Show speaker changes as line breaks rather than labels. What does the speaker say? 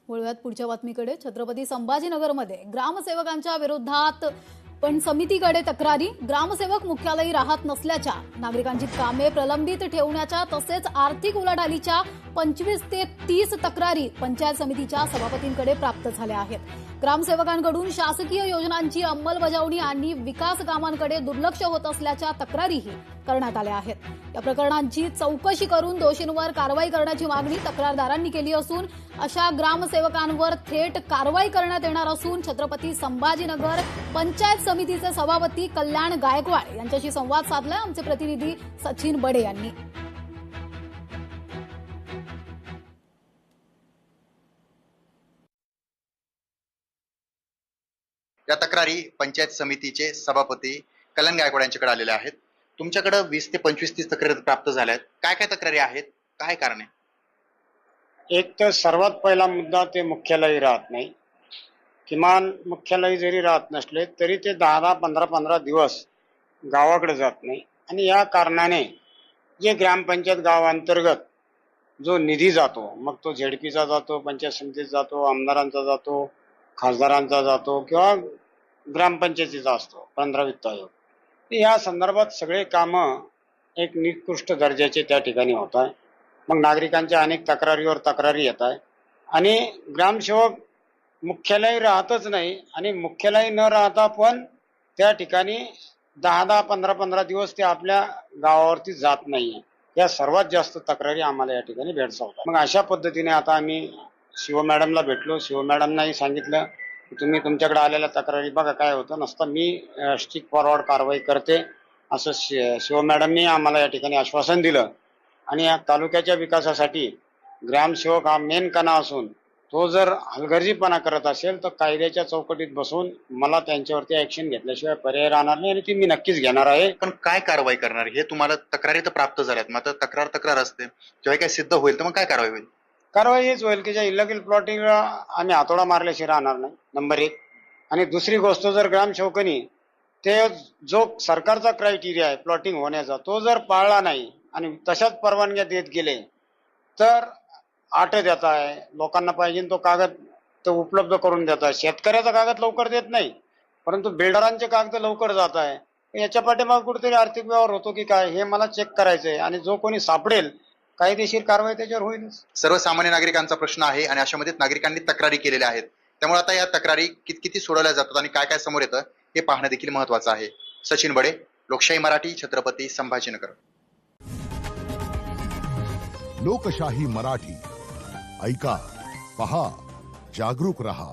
वळूयात पुढच्या बातमीकडे। छत्रपती संभाजीनगरमध्ये ग्रामसेवकांच्या विरोधात पण समितीकडे तक्रारी। ग्रामसेवक मुख्यालयी राहत नसल्याच्या, नागरिकांची कामे प्रलंबित ठेवण्याच्या तसेच आर्थिक उलाढालीच्या 25 ते 30 तक्रारी पंचायत समितीच्या सभापतींकडे प्राप्त झाल्या आहेत। ग्रामसेवकांकडून शासकीय योजनांची अंमलबजावणी आणि विकास कामांकडे दुर्लक्ष होत असल्याच्या तक्रारीही करण्यात आल्या आहेत। या प्रकरणांची चौकशी करून दोषींवर कारवाई करण्याची मागणी तक्रारदारांनी केली असून अशा ग्रामसेवकांवर थेट कारवाई करण्यात येणार असून छत्रपती संभाजीनगर पंचायत समितीचे सभापती कल्याण गायकवाड यांच्याशी संवाद साधलाय आमचे प्रतिनिधी सचिन बडे यांनी।
या तक्रारी पंचायत समितीचे सभापती कल्याण गायकवाड यांच्याकडे आलेल्या आहेत। तुमच्याकडे 20 ते 25-30 तक्रारी प्राप्त झाल्या आहेत। काय काय तक्रारी आहेत, काय कारण आहे?
एक तर सर्वात पहिला मुद्दा ते मुख्यालयी राहत नाही। किमान मुख्यालयी जरी राहत नसले तरी ते 10-15 दिवस गावाकडे जात नाही आणि या कारणाने जे ग्रामपंचायत गावांतर्गत जो निधी जातो, मग तो झेडपीचा जातो, पंचायत समितीचा जातो, आमदारांचा जातो, खासदारांचा जातो किंवा ग्रामपंचायतीचा असतो 15 वित्त आयोग, या संदर्भात सगळे कामं एक निकृष्ट दर्जाचे त्या ठिकाणी होत आहे। मग नागरिकांच्या अनेक तक्रारीवर तक्रारी येत आहे आणि ग्रामसेवक मुख्यालयी राहतच नाही आणि मुख्यालयी न राहता पण त्या ठिकाणी 10-15 दिवस ते आपल्या गावावरती जात नाहीये। या सर्वात जास्त तक्रारी आम्हाला या ठिकाणी भेडसावतात। मग अशा पद्धतीने आता आम्ही शिव मॅडमला भेटलो। शिव मॅडमनाही सांगितलं की तुम्ही तुमच्याकडे आलेल्या तक्रारी बघा काय होतं, नसतं मी स्ट्रिक्ट फॉरवर्ड कारवाई करते असं शिव मॅडमनी आम्हाला या ठिकाणी आश्वासन दिलं। आणि या तालुक्याच्या विकासासाठी ग्रामसेवक हा मेन कणा असून तो जर हलगर्जीपणा करत असेल तर कायद्याच्या चौकटीत बसून मला त्यांच्यावरती ऍक्शन घेतल्याशिवाय पर्याय राहणार नाही आणि ती मी नक्कीच घेणार आहे।
पण काय कारवाई करणार हे तुम्हाला तक्रारी तर प्राप्त झाल्यात, मात्र तक्रार असते जेव्हा काय सिद्ध होईल तर मग काय कारवाई होईल?
कारवाई हेच होईल की ज्या इलिगल प्लॉटिंगला आम्ही हातोडा मारल्याशिवाय राहणार नाही, नंबर 1। आणि दुसरी गोष्ट, जर ग्रामसेवकांनी ते जो सरकारचा क्रायटेरिया आहे प्लॉटिंग होण्याचा तो जर पाळला नाही आणि तशाच परवानग्या देत गेले तर आठ देत आहे, लोकांना पाहिजे तो कागद तो उपलब्ध करून देत आहे। शेतकऱ्याचा कागद लवकर देत नाही परंतु बिल्डरांचे कागद लवकर जात आहे। याच्या पाठीमागे कुठेतरी आर्थिक व्यवहार होतो की काय हे मला चेक करायचंय आणि जो कोणी सापडेल कायदेशीर कारवाई त्याच्यावर होईलच।
सर्वसामान्य नागरिकांचा प्रश्न आहे आणि अशामध्ये नागरिकांनी तक्रारी केलेल्या आहेत, त्यामुळे आता या तक्रारी किती सोडवल्या जातात आणि काय काय समोर येतं हे पाहणं देखील महत्वाचं आहे। सचिन बडे, लोकशाही मराठी, छत्रपती संभाजीनगर।
लोकशाही मराठी ऐका, पहा, जागरूक रहा।